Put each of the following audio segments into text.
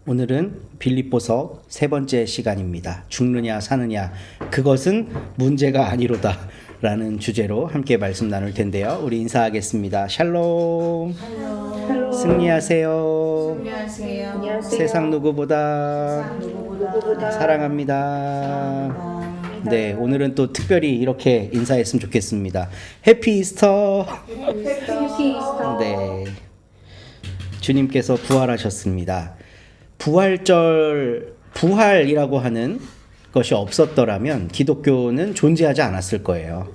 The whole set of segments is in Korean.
오늘은 빌립보서 세 번째 시간입니다. 죽느냐 사느냐 그것은 문제가 아니로다 라는 주제로 함께 말씀 나눌 텐데요. 우리 인사하겠습니다. 샬롬. 샬롬. 승리하세요. 승리하세요. 안녕하세요. 세상 누구보다 사랑합니다. 네, 오늘은 또 특별히 이렇게 인사했으면 좋겠습니다. 해피 이스터. 해피 이스터. 네, 주님께서 부활하셨습니다. 부활이라고 하는 것이 없었더라면 기독교는 존재하지 않았을 거예요.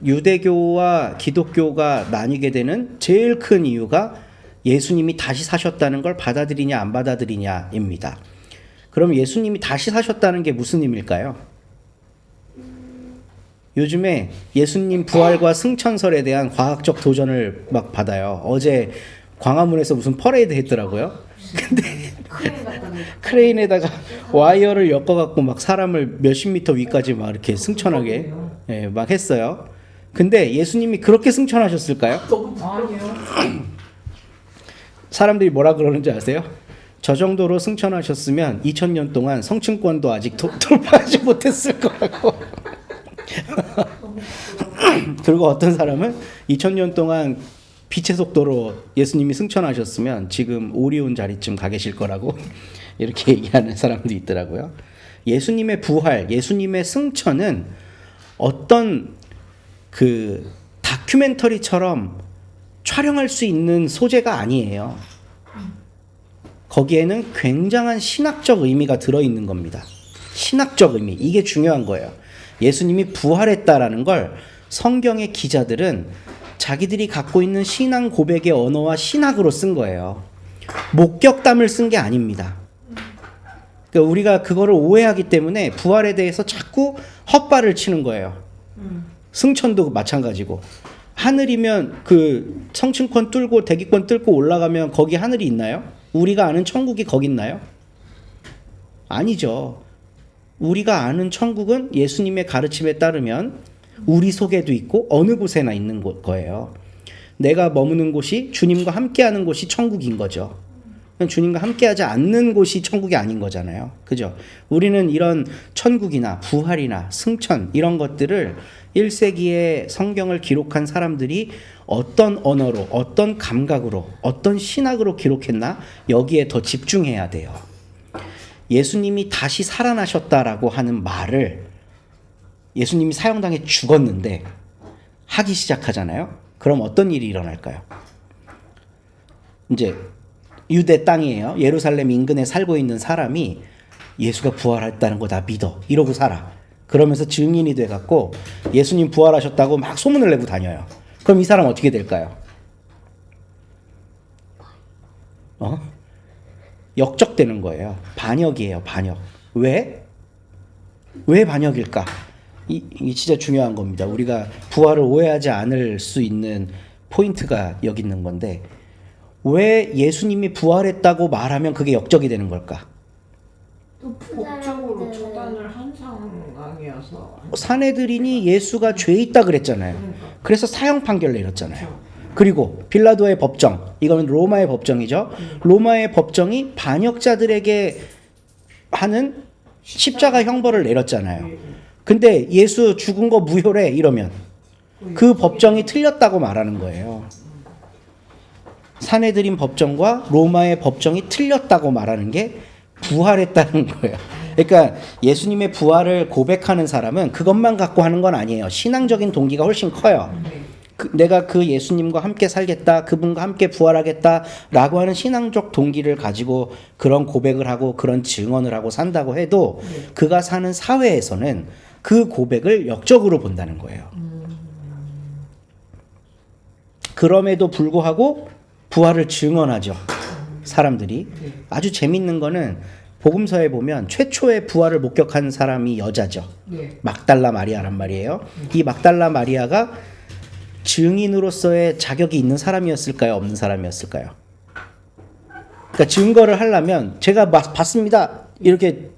유대교와 기독교가 나뉘게 되는 제일 큰 이유가 예수님이 다시 사셨다는 걸 받아들이냐 안 받아들이냐입니다. 그럼 예수님이 다시 사셨다는 게 무슨 의미일까요? 요즘에 예수님 부활과 승천설에 대한 과학적 도전을 막 받아요. 어제 광화문에서 무슨 퍼레이드 했더라고요. 근데 크레인에다가 와이어를 엮어갖고 막 사람을 몇십 미터 위까지 막 이렇게 승천하게 막 했어요. 근데 예수님이 그렇게 승천하셨을까요? 아니요. 사람들이 뭐라 그러는지 아세요? 저 정도로 승천하셨으면 2000년 동안 성층권도 아직 돌파하지 못했을 거라고. 그리고 어떤 사람은 2000년 동안 빛의 속도로 예수님이 승천하셨으면 지금 오리온 자리쯤 가 계실 거라고 이렇게 얘기하는 사람도 있더라고요. 예수님의 부활, 예수님의 승천은 어떤 그 다큐멘터리처럼 촬영할 수 있는 소재가 아니에요. 거기에는 굉장한 신학적 의미가 들어있는 겁니다. 신학적 의미, 이게 중요한 거예요. 예수님이 부활했다라는 걸 성경의 기자들은 자기들이 갖고 있는 신앙 고백의 언어와 신학으로 쓴 거예요. 목격담을 쓴 게 아닙니다. 그러니까 우리가 그거를 오해하기 때문에 부활에 대해서 자꾸 헛발을 치는 거예요. 승천도 마찬가지고. 하늘이면 그 성층권 뚫고 대기권 뚫고 올라가면 거기 하늘이 있나요? 우리가 아는 천국이 거기 있나요? 아니죠. 우리가 아는 천국은 예수님의 가르침에 따르면 우리 속에도 있고 어느 곳에나 있는 거예요. 내가 머무는 곳이 주님과 함께하는 곳이 천국인 거죠. 주님과 함께하지 않는 곳이 천국이 아닌 거잖아요. 그죠? 우리는 이런 천국이나 부활이나 승천 이런 것들을 1세기에 성경을 기록한 사람들이 어떤 언어로, 어떤 감각으로, 어떤 신학으로 기록했나 여기에 더 집중해야 돼요. 예수님이 다시 살아나셨다라고 하는 말을 예수님이 사형당해 죽었는데 하기 시작하잖아요. 그럼 어떤 일이 일어날까요? 이제 유대 땅이에요. 예루살렘 인근에 살고 있는 사람이 예수가 부활했다는 거 다 믿어. 이러고 살아. 그러면서 증인이 돼갖고 예수님 부활하셨다고 막 소문을 내고 다녀요. 그럼 이 사람 어떻게 될까요? 역적되는 거예요. 반역이에요. 반역. 왜? 왜 반역일까? 이 진짜 중요한 겁니다. 우리가 부활을 오해하지 않을 수 있는 포인트가 여기 있는 건데 왜 예수님이 부활했다고 말하면 그게 역적이 되는 걸까? 또 법적으로 처단을 한 상황이어서. 사내들인이 예수가 죄 있다 그랬잖아요. 그래서 사형 판결 내렸잖아요. 그리고 빌라도의 법정, 이거는 로마의 법정이죠. 로마의 법정이 반역자들에게 하는 십자가 형벌을 내렸잖아요. 근데 예수 죽은 거 무효래 이러면 그 법정이 틀렸다고 말하는 거예요. 사내들인 법정과 로마의 법정이 틀렸다고 말하는 게 부활했다는 거예요. 그러니까 예수님의 부활을 고백하는 사람은 그것만 갖고 하는 건 아니에요. 신앙적인 동기가 훨씬 커요. 내가 그 예수님과 함께 살겠다, 그분과 함께 부활하겠다라고 하는 신앙적 동기를 가지고 그런 고백을 하고 그런 증언을 하고 산다고 해도 그가 사는 사회에서는 그 고백을 역적으로 본다는 거예요. 그럼에도 불구하고 부활을 증언하죠. 사람들이. 아주 재밌는 거는 복음서에 보면 최초의 부활을 목격한 사람이 여자죠. 막달라 마리아란 말이에요. 이 막달라 마리아가 증인으로서의 자격이 있는 사람이었을까요? 없는 사람이었을까요? 그러니까 증거를 하려면 제가 봤습니다. 이렇게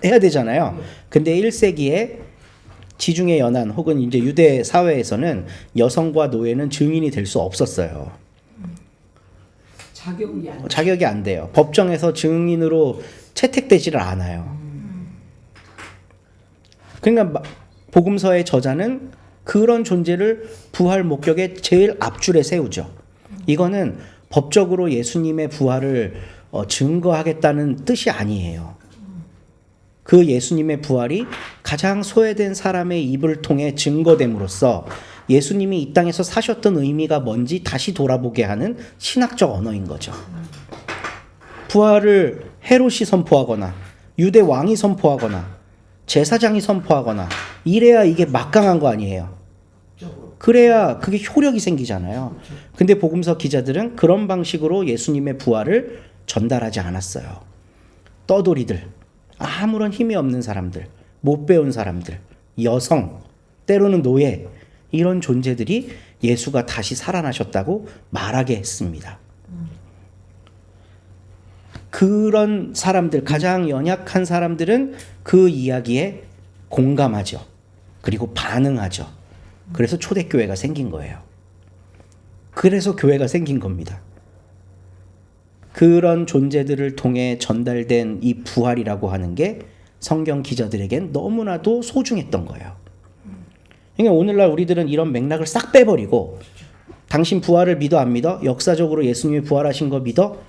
해야 되잖아요. 근데 1세기에 지중해 연안 혹은 이제 유대 사회에서는 여성과 노예는 증인이 될 수 없었어요. 자격이 안 돼요. 법정에서 증인으로 채택되지를 않아요. 그러니까 복음서의 저자는 그런 존재를 부활 목격의 제일 앞줄에 세우죠. 이거는 법적으로 예수님의 부활을 증거하겠다는 뜻이 아니에요. 그 예수님의 부활이 가장 소외된 사람의 입을 통해 증거됨으로써 예수님이 이 땅에서 사셨던 의미가 뭔지 다시 돌아보게 하는 신학적 언어인 거죠. 부활을 헤롯이 선포하거나 유대 왕이 선포하거나 제사장이 선포하거나 이래야 이게 막강한 거 아니에요. 그래야 그게 효력이 생기잖아요. 근데 복음서 기자들은 그런 방식으로 예수님의 부활을 전달하지 않았어요. 떠돌이들, 아무런 힘이 없는 사람들, 못 배운 사람들, 여성, 때로는 노예, 이런 존재들이 예수가 다시 살아나셨다고 말하게 했습니다. 그런 사람들, 가장 연약한 사람들은 그 이야기에 공감하죠. 그리고 반응하죠. 그래서 초대교회가 생긴 거예요. 그래서 교회가 생긴 겁니다. 그런 존재들을 통해 전달된 이 부활이라고 하는 게 성경 기자들에겐 너무나도 소중했던 거예요. 그러니까 오늘날 우리들은 이런 맥락을 싹 빼버리고 당신 부활을 믿어 안 믿어? 역사적으로 예수님이 부활하신 거 믿어?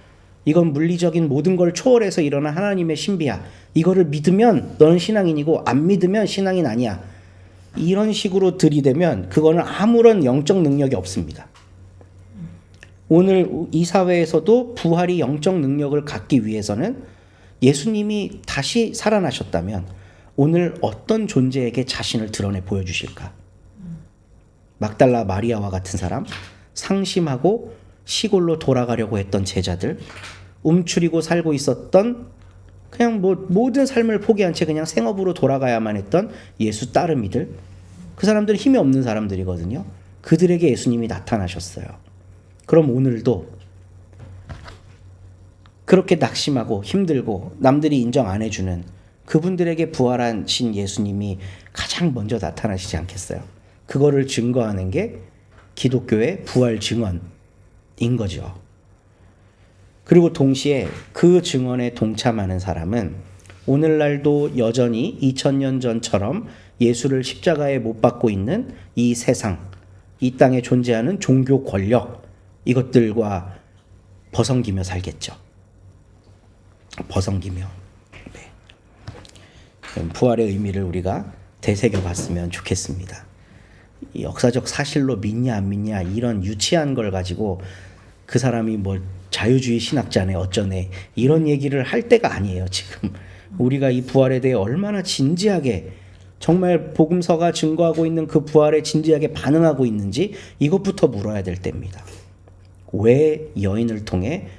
이건 물리적인 모든 걸 초월해서 일어난 하나님의 신비야. 이거를 믿으면 너는 신앙인이고 안 믿으면 신앙인 아니야. 이런 식으로 들이대면 그거는 아무런 영적 능력이 없습니다. 오늘 이 사회에서도 부활이 영적 능력을 갖기 위해서는 예수님이 다시 살아나셨다면 오늘 어떤 존재에게 자신을 드러내 보여주실까? 막달라 마리아와 같은 사람, 상심하고 시골로 돌아가려고 했던 제자들, 움츠리고 살고 있었던 그냥 모든 삶을 포기한 채 그냥 생업으로 돌아가야만 했던 예수 따르미들, 그 사람들은 힘이 없는 사람들이거든요. 그들에게 예수님이 나타나셨어요. 그럼 오늘도 그렇게 낙심하고 힘들고 남들이 인정 안 해주는 그분들에게 부활하신 예수님이 가장 먼저 나타나시지 않겠어요? 그거를 증거하는 게 기독교의 부활 증언인 거죠. 그리고 동시에 그 증언에 동참하는 사람은 오늘날도 여전히 2000년 전처럼 예수를 십자가에 못 박고 있는 이 세상, 이 땅에 존재하는 종교 권력, 이것들과 버성기며 살겠죠. 버성기며. 네. 부활의 의미를 우리가 되새겨봤으면 좋겠습니다. 역사적 사실로 믿냐 안 믿냐 이런 유치한 걸 가지고 그 사람이 뭐 자유주의 신학자네 어쩌네 이런 얘기를 할 때가 아니에요. 지금 우리가 이 부활에 대해 얼마나 진지하게 정말 복음서가 증거하고 있는 그 부활에 진지하게 반응하고 있는지 이것부터 물어야 될 때입니다. 왜 여인을 통해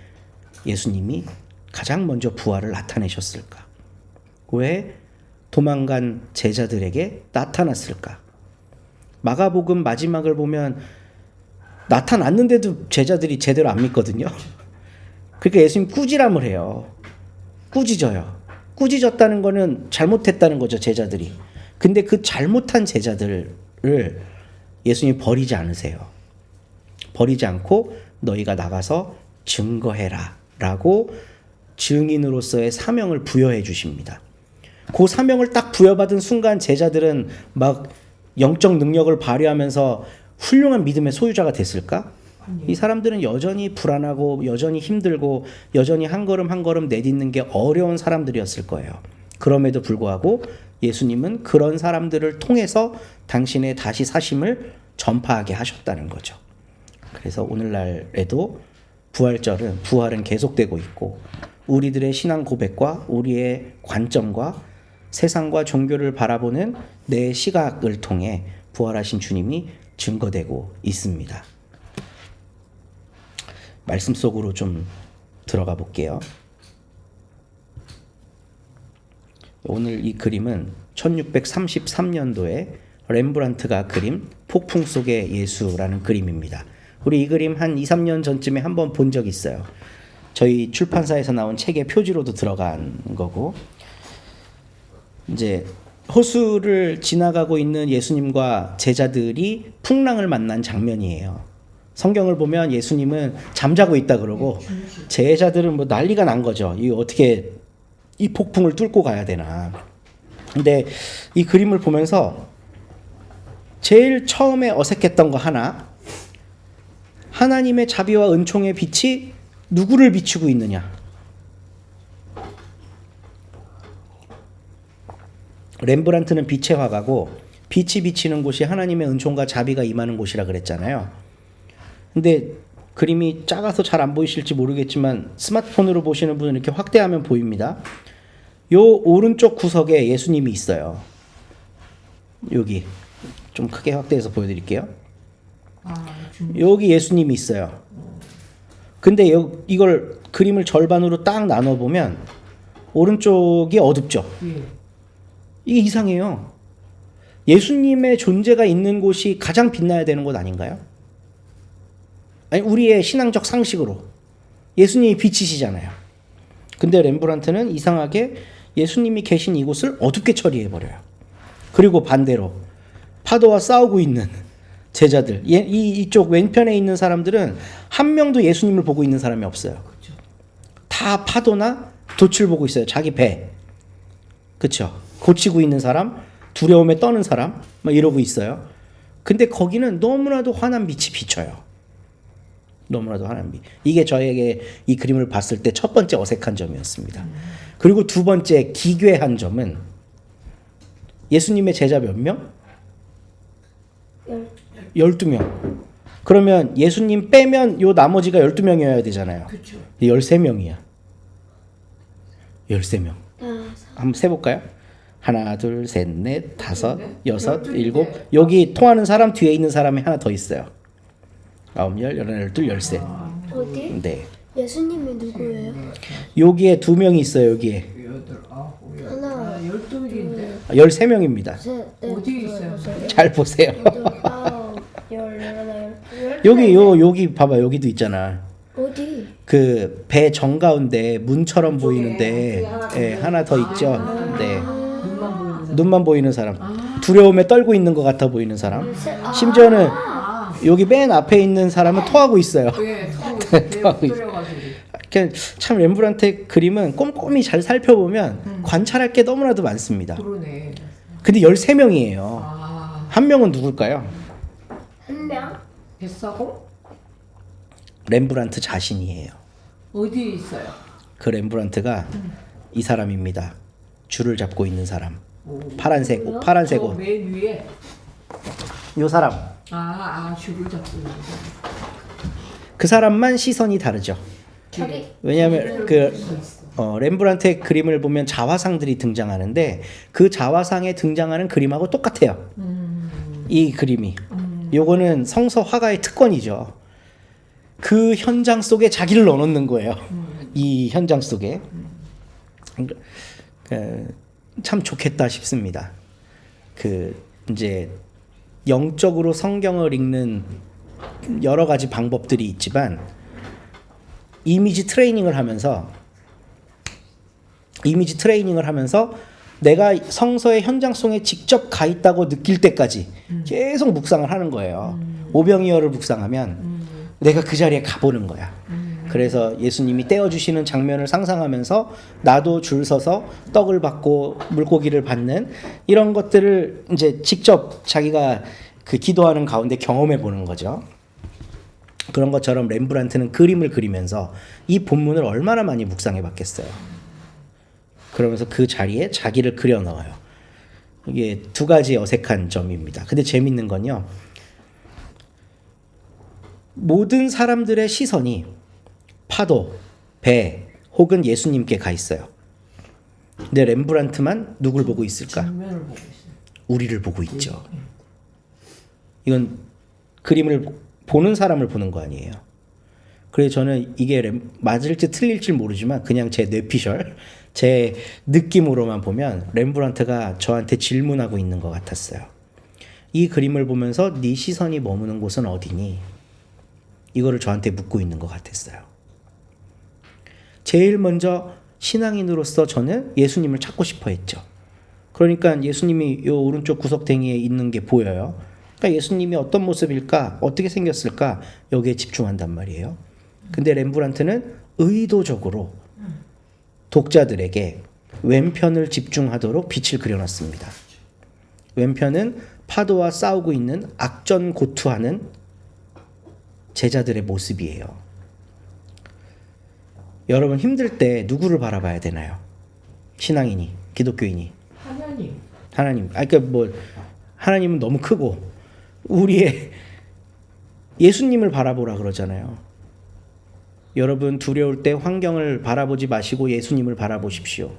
예수님이 가장 먼저 부활을 나타내셨을까? 왜 도망간 제자들에게 나타났을까? 마가복음 마지막을 보면 나타났는데도 제자들이 제대로 안 믿거든요. 그러니까 예수님 꾸지람을 해요. 꾸짖어요. 꾸짖었다는 거는 잘못했다는 거죠, 제자들이. 근데 그 잘못한 제자들을 예수님이 버리지 않으세요. 버리지 않고 너희가 나가서 증거해라 라고 증인으로서의 사명을 부여해 주십니다. 그 사명을 딱 부여받은 순간 제자들은 막 영적 능력을 발휘하면서 훌륭한 믿음의 소유자가 됐을까? 이 사람들은 여전히 불안하고 여전히 힘들고 여전히 한 걸음 한 걸음 내딛는 게 어려운 사람들이었을 거예요. 그럼에도 불구하고 예수님은 그런 사람들을 통해서 당신의 다시 사심을 전파하게 하셨다는 거죠. 그래서 오늘날에도 부활은 계속되고 있고 우리들의 신앙 고백과 우리의 관점과 세상과 종교를 바라보는 내 시각을 통해 부활하신 주님이 증거되고 있습니다. 말씀 속으로 좀 들어가 볼게요. 오늘 이 그림은 1633년도에 렘브란트가 그린 폭풍 속의 예수라는 그림입니다. 우리 이 그림 한 2, 3년 전쯤에 한번 본 적이 있어요. 저희 출판사에서 나온 책의 표지로도 들어간 거고, 이제 호수를 지나가고 있는 예수님과 제자들이 풍랑을 만난 장면이에요. 성경을 보면 예수님은 잠자고 있다 그러고 제자들은 뭐 난리가 난 거죠. 이 어떻게 이 폭풍을 뚫고 가야 되나. 근데 이 그림을 보면서 제일 처음에 어색했던 거 하나, 하나님의 자비와 은총의 빛이 누구를 비추고 있느냐. 렘브란트는 빛의 화가고 빛이 비치는 곳이 하나님의 은총과 자비가 임하는 곳이라 그랬잖아요. 근데 그림이 작아서 잘 안 보이실지 모르겠지만 스마트폰으로 보시는 분은 이렇게 확대하면 보입니다. 요 오른쪽 구석에 예수님이 있어요. 여기 좀 크게 확대해서 보여드릴게요. 여기 예수님이 있어요. 근데 이걸 그림을 절반으로 딱 나눠보면 오른쪽이 어둡죠. 이게 이상해요. 예수님의 존재가 있는 곳이 가장 빛나야 되는 곳 아닌가요? 아니, 우리의 신앙적 상식으로 예수님이 빛이시잖아요. 근데 렘브란트는 이상하게 예수님이 계신 이곳을 어둡게 처리해버려요. 그리고 반대로 파도와 싸우고 있는 제자들, 이쪽 왼편에 있는 사람들은 한 명도 예수님을 보고 있는 사람이 없어요. 다 파도나 돛을 보고 있어요. 자기 배. 그쵸? 고치고 있는 사람, 두려움에 떠는 사람, 막 이러고 있어요. 근데 거기는 너무나도 환한 빛이 비쳐요. 너무나도 환한 빛. 이게 저에게 이 그림을 봤을 때 첫 번째 어색한 점이었습니다. 그리고 두 번째 기괴한 점은 예수님의 제자 몇 명? 12명. 그러면 예수님 빼면 요 나머지가 12명이어야 되잖아요. 그렇죠. 13명이야. 13명. 한번 세볼까요? 하나, 둘, 셋, 넷, 다섯, 여섯, 일곱. 여기 통하는 사람 뒤에 있는 사람이 하나 더 있어요. 9, 10, 11, 12, 13. 어디? 네. 예수님이 누구예요? 여기에 2명이 있어요. 여기에. 하나, 12개인데 13명입니다. 셋, 넷, 어디 있어요? 잘 보세요. 여덟, 아홉, 열, 열하나, 여기 봐봐. 여기도 있잖아. 어디? 그 배 정가운데 문처럼 보이는데 하나 더 있죠. 네. 눈만 보이는 사람. 두려움에 떨고 있는 것 같아 보이는 사람. 심지어는 여기 맨 앞에 있는 사람은 토하고 있어요. 토하고 있어요. 참 렘브란트의 그림은 꼼꼼히 잘 살펴보면 관찰할 게 너무나도 많습니다. 그러네. 근데 13명이에요. 아, 한 명은 누굴까요? 한 명? 뱃사공? 렘브란트 자신이에요. 어디에 있어요? 그 렘브란트가 이 사람입니다. 줄을 잡고 있는 사람. 파란색 옷. 맨 위에. 요 사람. 줄을 잡고 있는 거. 그 사람만 시선이 다르죠. 자기 왜냐하면 렘브란트의 그림을 보면 자화상들이 등장하는데 그 자화상에 등장하는 그림하고 똑같아요. 이 그림이. 요거는 성서 화가의 특권이죠. 그 현장 속에 자기를 넣어놓는 거예요. 이 현장 속에. 참 좋겠다 싶습니다. 이제 영적으로 성경을 읽는 여러 가지 방법들이 있지만 이미지 트레이닝을 하면서 내가 성서의 현장 속에 직접 가 있다고 느낄 때까지 계속 묵상을 하는 거예요. 오병이어를 묵상하면 내가 그 자리에 가보는 거야. 그래서 예수님이 떼어주시는 장면을 상상하면서 나도 줄 서서 떡을 받고 물고기를 받는 이런 것들을 이제 직접 자기가 그 기도하는 가운데 경험해 보는 거죠. 그런 것처럼 렘브란트는 그림을 그리면서 이 본문을 얼마나 많이 묵상해 봤겠어요. 그러면서 그 자리에 자기를 그려 넣어요. 이게 두 가지 어색한 점입니다. 근데 재밌는 건요. 모든 사람들의 시선이 파도, 배 혹은 예수님께 가 있어요. 근데 렘브란트만 누굴 보고 있을까? 정면을 보고 있어요. 우리를 보고 있죠. 이건 그림을 보는 사람을 보는 거 아니에요. 그래서 저는 이게 맞을지 틀릴지 모르지만 그냥 제 뇌피셜, 제 느낌으로만 보면 렘브란트가 저한테 질문하고 있는 것 같았어요. 이 그림을 보면서 네 시선이 머무는 곳은 어디니? 이거를 저한테 묻고 있는 것 같았어요. 제일 먼저 신앙인으로서 저는 예수님을 찾고 싶어 했죠. 그러니까 예수님이 이 오른쪽 구석탱이에 있는 게 보여요. 그러니까 예수님이 어떤 모습일까? 어떻게 생겼을까? 여기에 집중한단 말이에요. 근데 렘브란트는 의도적으로 독자들에게 왼편을 집중하도록 빛을 그려놨습니다. 왼편은 파도와 싸우고 있는 악전고투하는 제자들의 모습이에요. 여러분 힘들 때 누구를 바라봐야 되나요? 신앙인이, 기독교인이. 하나님. 하나님. 그러니까 뭐 하나님은 너무 크고 우리의 예수님을 바라보라 그러잖아요. 여러분 두려울 때 환경을 바라보지 마시고 예수님을 바라보십시오.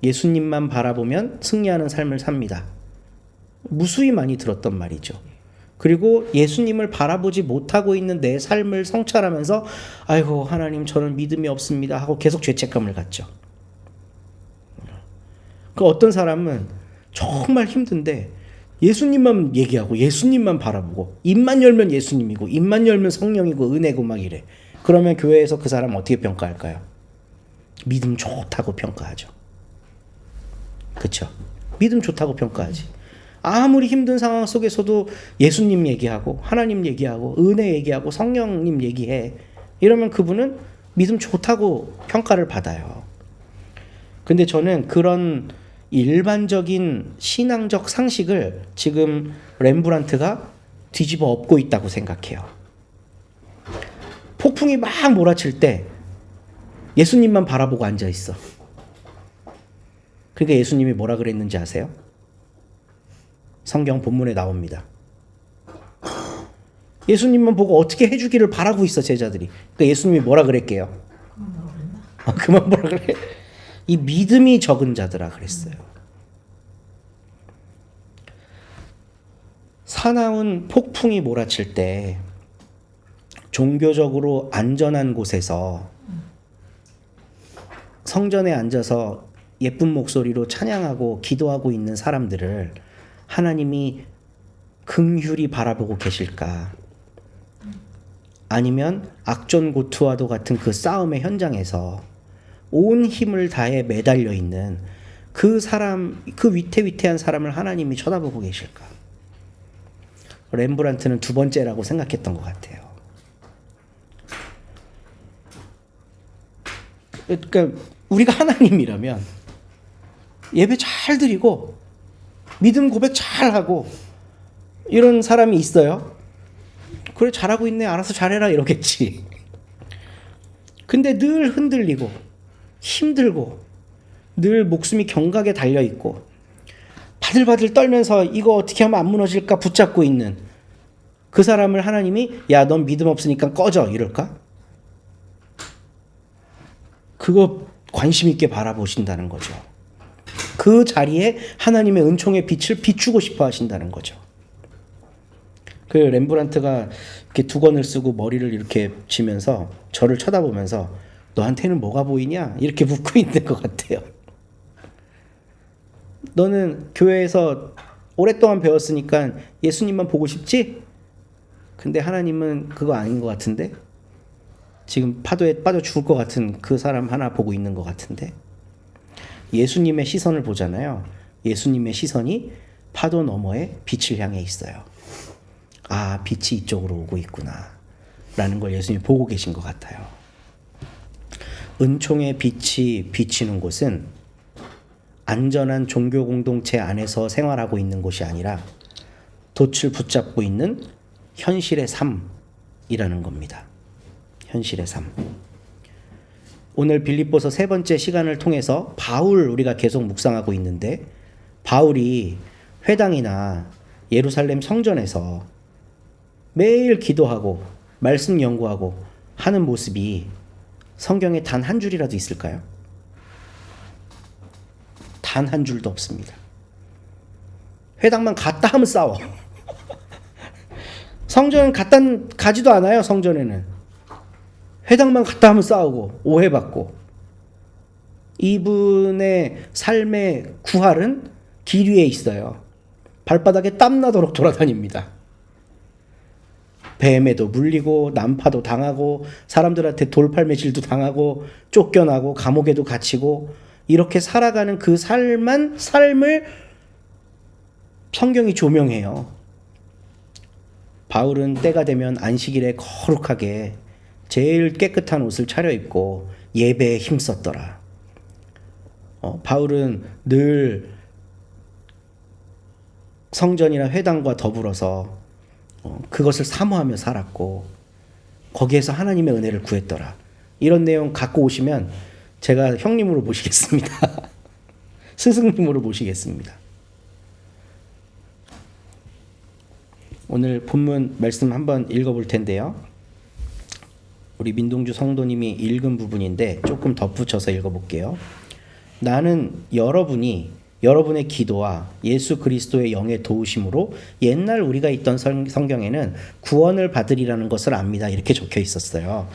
예수님만 바라보면 승리하는 삶을 삽니다. 무수히 많이 들었던 말이죠. 그리고 예수님을 바라보지 못하고 있는 내 삶을 성찰하면서 아이고 하나님 저는 믿음이 없습니다 하고 계속 죄책감을 갖죠. 그 어떤 사람은 정말 힘든데 예수님만 얘기하고 예수님만 바라보고 입만 열면 예수님이고 입만 열면 성령이고 은혜고 막 이래. 그러면 교회에서 그 사람 어떻게 평가할까요? 믿음 좋다고 평가하죠. 그렇죠? 믿음 좋다고 평가하지. 아무리 힘든 상황 속에서도 예수님 얘기하고 하나님 얘기하고 은혜 얘기하고 성령님 얘기해. 이러면 그분은 믿음 좋다고 평가를 받아요. 근데 저는 그런 일반적인 신앙적 상식을 지금 렘브란트가 뒤집어 엎고 있다고 생각해요. 폭풍이 막 몰아칠 때 예수님만 바라보고 앉아 있어. 그러니까 예수님이 뭐라 그랬는지 아세요? 성경 본문에 나옵니다. 예수님만 보고 어떻게 해주기를 바라고 있어 제자들이. 그러니까 예수님이 뭐라 그랬게요? 그만 뭐라 그래? 이 믿음이 적은 자들아 그랬어요. 사나운 폭풍이 몰아칠 때 종교적으로 안전한 곳에서 성전에 앉아서 예쁜 목소리로 찬양하고 기도하고 있는 사람들을 하나님이 긍휼히 바라보고 계실까? 아니면 악전고투와도 같은 그 싸움의 현장에서 온 힘을 다해 매달려 있는 그 사람, 그 위태위태한 사람을 하나님이 쳐다보고 계실까? 렘브란트는 두 번째라고 생각했던 것 같아요. 그러니까 우리가 하나님이라면 예배 잘 드리고 믿음 고백 잘 하고 이런 사람이 있어요. 그래 잘하고 있네 알아서 잘해라 이러겠지. 근데 늘 흔들리고 힘들고 늘 목숨이 경각에 달려있고 바들바들 떨면서 이거 어떻게 하면 안 무너질까 붙잡고 있는 그 사람을 하나님이 야 넌 믿음 없으니까 꺼져 이럴까? 그거 관심 있게 바라보신다는 거죠. 그 자리에 하나님의 은총의 빛을 비추고 싶어 하신다는 거죠. 그 렘브란트가 이렇게 두건을 쓰고 머리를 이렇게 치면서 저를 쳐다보면서 너한테는 뭐가 보이냐? 이렇게 묻고 있는 것 같아요. 너는 교회에서 오랫동안 배웠으니까 예수님만 보고 싶지? 근데 하나님은 그거 아닌 것 같은데? 지금 파도에 빠져 죽을 것 같은 그 사람 하나 보고 있는 것 같은데? 예수님의 시선을 보잖아요. 예수님의 시선이 파도 너머에 빛을 향해 있어요. 아, 빛이 이쪽으로 오고 있구나 라는 걸 예수님이 보고 계신 것 같아요. 은총의 빛이 비치는 곳은 안전한 종교 공동체 안에서 생활하고 있는 곳이 아니라 돛을 붙잡고 있는 현실의 삶이라는 겁니다. 현실의 삶. 오늘 빌립보서 세 번째 시간을 통해서 바울 우리가 계속 묵상하고 있는데 바울이 회당이나 예루살렘 성전에서 매일 기도하고 말씀 연구하고 하는 모습이 성경에 단 한 줄이라도 있을까요? 단 한 줄도 없습니다. 회당만 갔다 하면 싸워. 성전은 가지도 않아요. 성전에는. 회당만 갔다 하면 싸우고 오해받고. 이분의 삶의 구할은 길 위에 있어요. 발바닥에 땀나도록 돌아다닙니다. 뱀에도 물리고 난파도 당하고 사람들한테 돌팔매질도 당하고 쫓겨나고 감옥에도 갇히고 이렇게 살아가는 그 삶을 성경이 조명해요. 바울은 때가 되면 안식일에 거룩하게 제일 깨끗한 옷을 차려입고 예배에 힘썼더라. 바울은 늘 성전이나 회당과 더불어서 그것을 사모하며 살았고 거기에서 하나님의 은혜를 구했더라. 이런 내용 갖고 오시면 제가 형님으로 모시겠습니다. 스승님으로 모시겠습니다. 오늘 본문 말씀 한번 읽어볼 텐데요. 우리 민동주 성도님이 읽은 부분인데 조금 덧붙여서 읽어볼게요. 나는 여러분의 기도와 예수 그리스도의 영의 도우심으로 옛날 우리가 있던 성경에는 구원을 받으리라는 것을 압니다. 이렇게 적혀 있었어요.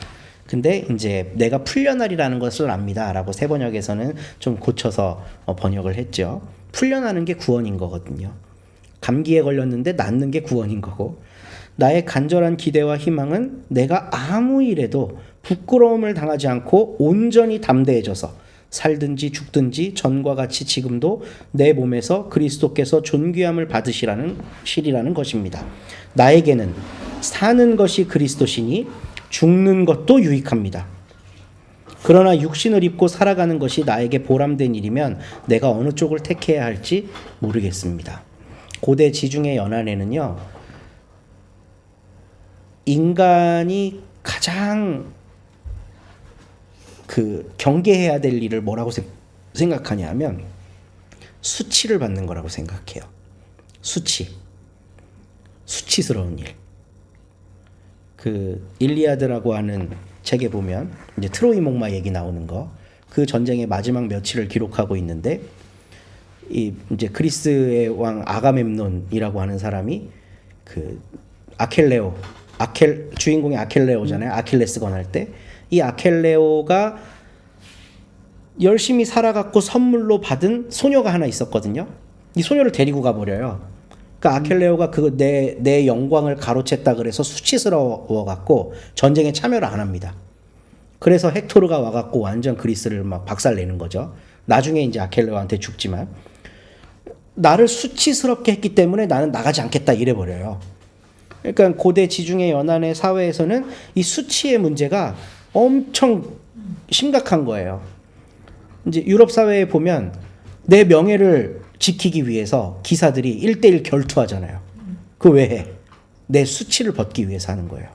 근데 이제 내가 풀려나리라는 것을 압니다라고 새 번역에서는 좀 고쳐서 번역을 했죠. 풀려나는 게 구원인 거거든요. 감기에 걸렸는데 낫는 게 구원인 거고, 나의 간절한 기대와 희망은 내가 아무 일에도 부끄러움을 당하지 않고 온전히 담대해져서 살든지 죽든지 전과 같이 지금도 내 몸에서 그리스도께서 존귀함을 받으시라는 것입니다. 나에게는 사는 것이 그리스도시니 죽는 것도 유익합니다. 그러나 육신을 입고 살아가는 것이 나에게 보람된 일이면 내가 어느 쪽을 택해야 할지 모르겠습니다. 고대 지중해 연안에는요, 인간이 가장 경계해야 될 일을 뭐라고 생각하냐면 수치를 받는 거라고 생각해요. 수치스러운 일. 일리아드라고 하는 책에 보면 이제 트로이 목마 얘기 나오는 거, 그 전쟁의 마지막 며칠을 기록하고 있는데, 이제 그리스의 왕 아가멤논이라고 하는 사람이 주인공이 아켈레오잖아요. 아킬레스 건할 때 이 아켈레오가 열심히 살아갖고 선물로 받은 소녀가 하나 있었거든요. 이 소녀를 데리고 가버려요. 그러니까 아켈레오가 내 영광을 가로챘다 그래서 수치스러워 갖고 전쟁에 참여를 안 합니다. 그래서 헥토르가 와갖고 완전 그리스를 막 박살내는 거죠. 나중에 이제 아켈레오한테 죽지만, 나를 수치스럽게 했기 때문에 나는 나가지 않겠다 이래버려요. 그러니까 고대 지중해 연안의 사회에서는 이 수치의 문제가 엄청 심각한 거예요. 이제 유럽 사회에 보면 내 명예를 지키기 위해서 기사들이 1대1 결투하잖아요. 그 왜 해? 내 수치를 벗기 위해서 하는 거예요.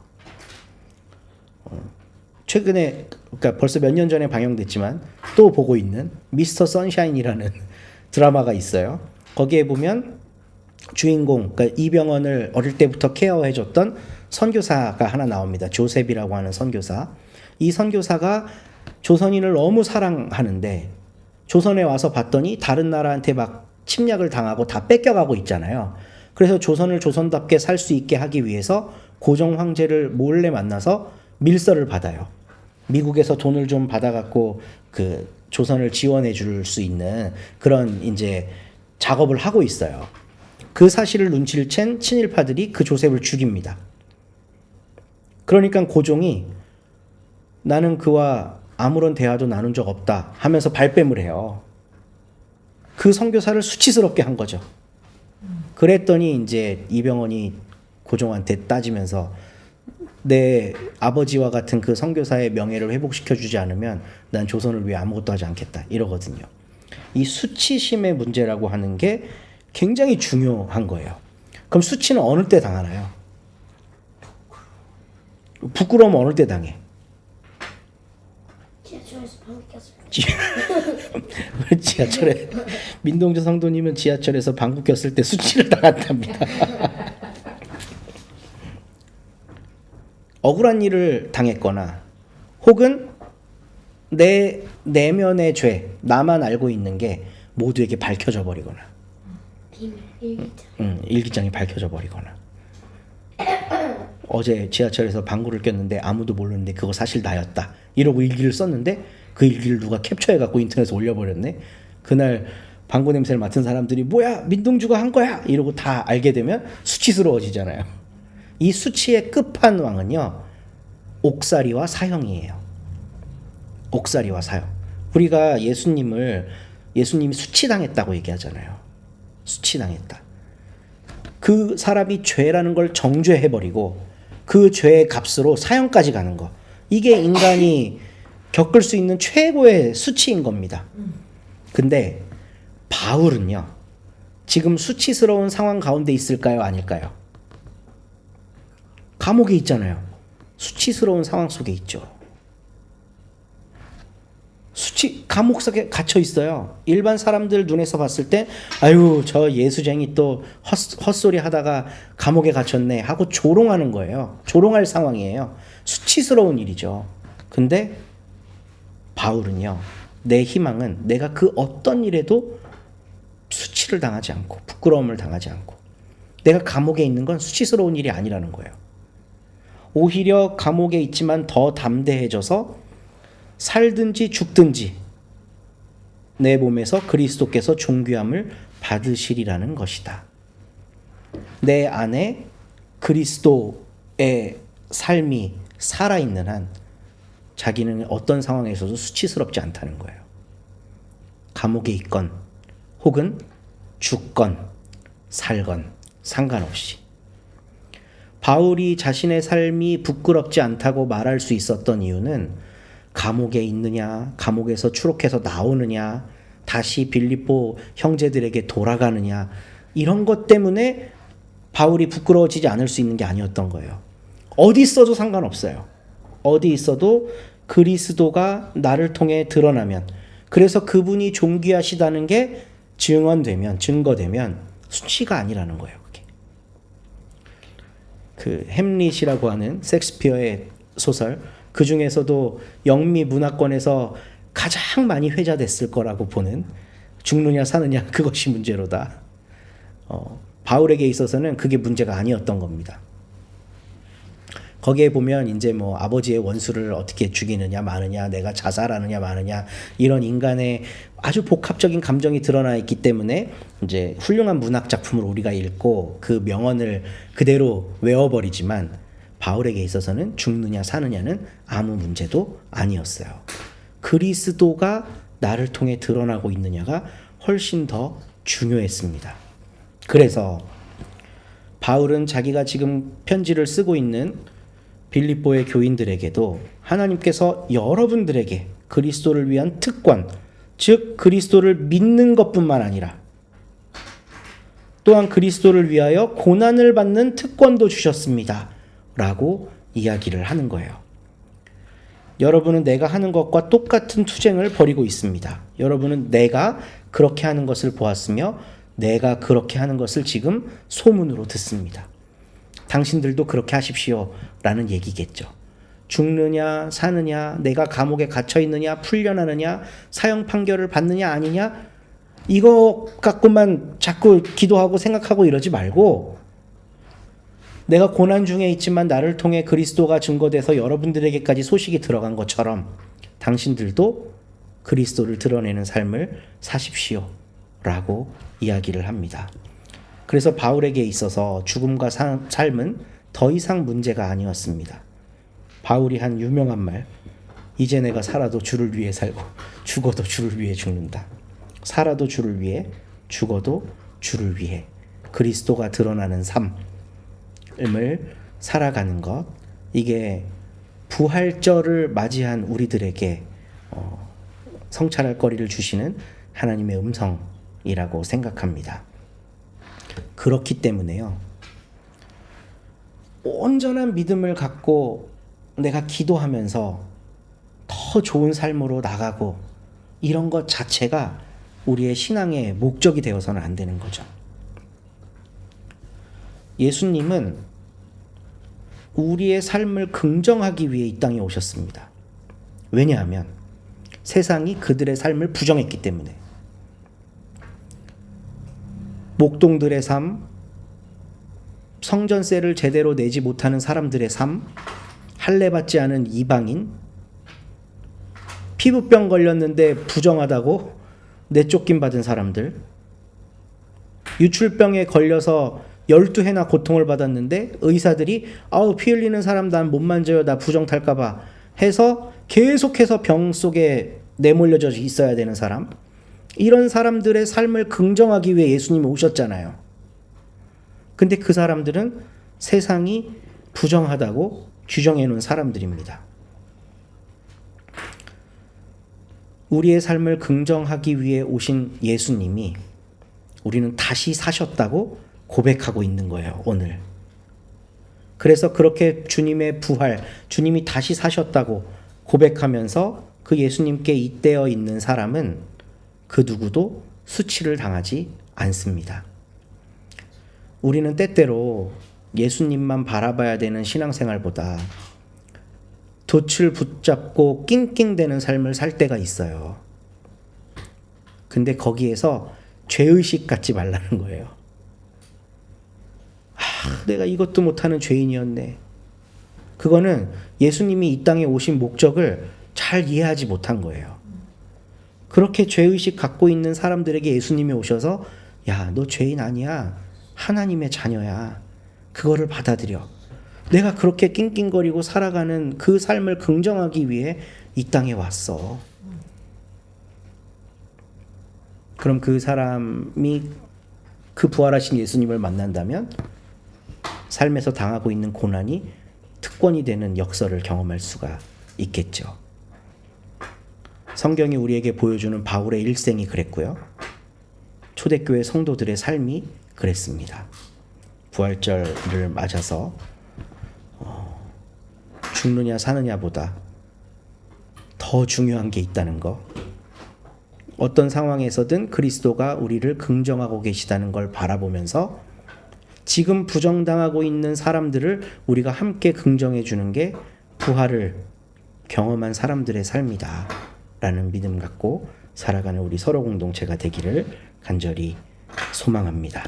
최근에, 그러니까 벌써 몇 년 전에 방영됐지만 또 보고 있는 미스터 선샤인이라는 드라마가 있어요. 거기에 보면 주인공, 그러니까 이병헌을 어릴 때부터 케어해줬던 선교사가 하나 나옵니다. 조셉이라고 하는 선교사. 이 선교사가 조선인을 너무 사랑하는데 조선에 와서 봤더니 다른 나라한테 막 침략을 당하고 다 뺏겨가고 있잖아요. 그래서 조선을 조선답게 살 수 있게 하기 위해서 고종 황제를 몰래 만나서 밀서를 받아요. 미국에서 돈을 좀 받아갖고 조선을 지원해 줄 수 있는 그런 이제 작업을 하고 있어요. 그 사실을 눈치를 챈 친일파들이 그 조셉을 죽입니다. 그러니까 고종이 나는 그와 아무런 대화도 나눈 적 없다 하면서 발뺌을 해요. 그 선교사를 수치스럽게 한 거죠. 그랬더니 이제 이병헌이 고종한테 따지면서 내 아버지와 같은 그 선교사의 명예를 회복시켜 주지 않으면 난 조선을 위해 아무것도 하지 않겠다 이러거든요. 이 수치심의 문제라고 하는 게 굉장히 중요한 거예요. 그럼 수치는 어느 때 당하나요? 부끄러움 어느 때 당해? 지하철에서 방귀 꼈을 때. 지하철에 민동주 성도님은 지하철에서 방귀 꼈을 때 수치를 당한답니다. 억울한 일을 당했거나 혹은 내 내면의 죄, 나만 알고 있는 게 모두에게 밝혀져 버리거나, 비밀 일기장. 일기장이 밝혀져 버리거나. 어제 지하철에서 방구를 꼈는데 아무도 모르는데 그거 사실 나였다 이러고 일기를 썼는데 그 일기를 누가 캡처해갖고 인터넷에 올려버렸네. 그날 방구 냄새를 맡은 사람들이 뭐야 민동주가 한 거야 이러고 다 알게 되면 수치스러워지잖아요. 이 수치의 끝판왕은요, 옥살이와 사형이에요. 옥살이와 사형. 우리가 예수님이 수치당했다고 얘기하잖아요. 수치당했다. 그 사람이 죄라는 걸 정죄해버리고 그 죄의 값으로 사형까지 가는 거. 이게 인간이 겪을 수 있는 최고의 수치인 겁니다. 근데 바울은요, 지금 수치스러운 상황 가운데 있을까요? 아닐까요? 감옥에 있잖아요. 수치스러운 상황 속에 있죠. 감옥 속에 갇혀 있어요. 일반 사람들 눈에서 봤을 때 아유 저 예수쟁이 또 헛소리 하다가 감옥에 갇혔네 하고 조롱하는 거예요. 조롱할 상황이에요. 수치스러운 일이죠. 근데 바울은요, 내 희망은 내가 그 어떤 일에도 수치를 당하지 않고 부끄러움을 당하지 않고 내가 감옥에 있는 건 수치스러운 일이 아니라는 거예요. 오히려 감옥에 있지만 더 담대해져서 살든지 죽든지 내 몸에서 그리스도께서 존귀함을 받으시리라는 것이다. 내 안에 그리스도의 삶이 살아있는 한 자기는 어떤 상황에서도 수치스럽지 않다는 거예요. 감옥에 있건 혹은 죽건 살건 상관없이. 바울이 자신의 삶이 부끄럽지 않다고 말할 수 있었던 이유는 감옥에 있느냐, 감옥에서 추록해서 나오느냐, 다시 빌립보 형제들에게 돌아가느냐, 이런 것 때문에 바울이 부끄러워지지 않을 수 있는 게 아니었던 거예요. 어디 있어도 상관없어요. 어디 있어도 그리스도가 나를 통해 드러나면, 그래서 그분이 존귀하시다는 게 증거되면 수치가 아니라는 거예요. 그게. 그 햄릿이라고 하는 셰익스피어의 소설, 그 중에서도 영미 문화권에서 가장 많이 회자됐을 거라고 보는 죽느냐 사느냐 그것이 문제로다. 바울에게 있어서는 그게 문제가 아니었던 겁니다. 거기에 보면 이제 뭐 아버지의 원수를 어떻게 죽이느냐 마느냐, 내가 자살하느냐 마느냐, 이런 인간의 아주 복합적인 감정이 드러나 있기 때문에 이제 훌륭한 문학 작품을 우리가 읽고 그 명언을 그대로 외워버리지만, 바울에게 있어서는 죽느냐 사느냐는 아무 문제도 아니었어요. 그리스도가 나를 통해 드러나고 있느냐가 훨씬 더 중요했습니다. 그래서 바울은 자기가 지금 편지를 쓰고 있는 빌립보의 교인들에게도 하나님께서 여러분들에게 그리스도를 위한 특권, 즉 그리스도를 믿는 것뿐만 아니라 또한 그리스도를 위하여 고난을 받는 특권도 주셨습니다 라고 이야기를 하는 거예요. 여러분은 내가 하는 것과 똑같은 투쟁을 벌이고 있습니다. 여러분은 내가 그렇게 하는 것을 보았으며 내가 그렇게 하는 것을 지금 소문으로 듣습니다. 당신들도 그렇게 하십시오 라는 얘기겠죠. 죽느냐 사느냐, 내가 감옥에 갇혀 있느냐 풀려나느냐, 사형 판결을 받느냐 아니냐, 이거 갖고만 자꾸 기도하고 생각하고 이러지 말고, 내가 고난 중에 있지만 나를 통해 그리스도가 증거돼서 여러분들에게까지 소식이 들어간 것처럼 당신들도 그리스도를 드러내는 삶을 사십시오 라고 이야기를 합니다. 그래서 바울에게 있어서 죽음과 삶은 더 이상 문제가 아니었습니다. 바울이 한 유명한 말, 이제 내가 살아도 주를 위해 살고 죽어도 주를 위해 죽는다. 살아도 주를 위해, 죽어도 주를 위해 그리스도가 드러나는 삶을 살아가는 것, 이게 부활절을 맞이한 우리들에게 성찰할 거리를 주시는 하나님의 음성이라고 생각합니다. 그렇기 때문에요, 온전한 믿음을 갖고 내가 기도하면서 더 좋은 삶으로 나가고 이런 것 자체가 우리의 신앙의 목적이 되어서는 안 되는 거죠. 예수님은 우리의 삶을 긍정하기 위해 이 땅에 오셨습니다. 왜냐하면 세상이 그들의 삶을 부정했기 때문에. 목동들의 삶, 성전세를 제대로 내지 못하는 사람들의 삶, 할례받지 않은 이방인, 피부병 걸렸는데 부정하다고 내쫓김 받은 사람들, 유출병에 걸려서 12해나 고통을 받았는데 의사들이 피 흘리는 사람 난 못 만져요, 나 부정 탈까봐 해서 계속해서 병 속에 내몰려져 있어야 되는 사람, 이런 사람들의 삶을 긍정하기 위해 예수님이 오셨잖아요. 근데 그 사람들은 세상이 부정하다고 규정해 놓은 사람들입니다. 우리의 삶을 긍정하기 위해 오신 예수님이 우리는 다시 사셨다고 고백하고 있는 거예요, 오늘. 그래서 그렇게 주님의 부활, 주님이 다시 사셨다고 고백하면서 그 예수님께 잇대어 있는 사람은 그 누구도 수치를 당하지 않습니다. 우리는 때때로 예수님만 바라봐야 되는 신앙생활보다 돛을 붙잡고 낑낑대는 삶을 살 때가 있어요. 근데 거기에서 죄의식 갖지 말라는 거예요. 내가 이것도 못하는 죄인이었네. 그거는 예수님이 이 땅에 오신 목적을 잘 이해하지 못한 거예요. 그렇게 죄의식 갖고 있는 사람들에게 예수님이 오셔서 야, 너 죄인 아니야. 하나님의 자녀야. 그거를 받아들여. 내가 그렇게 낑낑거리고 살아가는 그 삶을 긍정하기 위해 이 땅에 왔어. 그럼 그 사람이 그 부활하신 예수님을 만난다면 삶에서 당하고 있는 고난이 특권이 되는 역설을 경험할 수가 있겠죠. 성경이 우리에게 보여주는 바울의 일생이 그랬고요. 초대교회 성도들의 삶이 그랬습니다. 부활절을 맞아서 죽느냐 사느냐보다 더 중요한 게 있다는 거. 어떤 상황에서든 그리스도가 우리를 긍정하고 계시다는 걸 바라보면서 지금 부정당하고 있는 사람들을 우리가 함께 긍정해 주는 게 부활을 경험한 사람들의 삶이다 라는 믿음 갖고 살아가는 우리 서로 공동체가 되기를 간절히 소망합니다.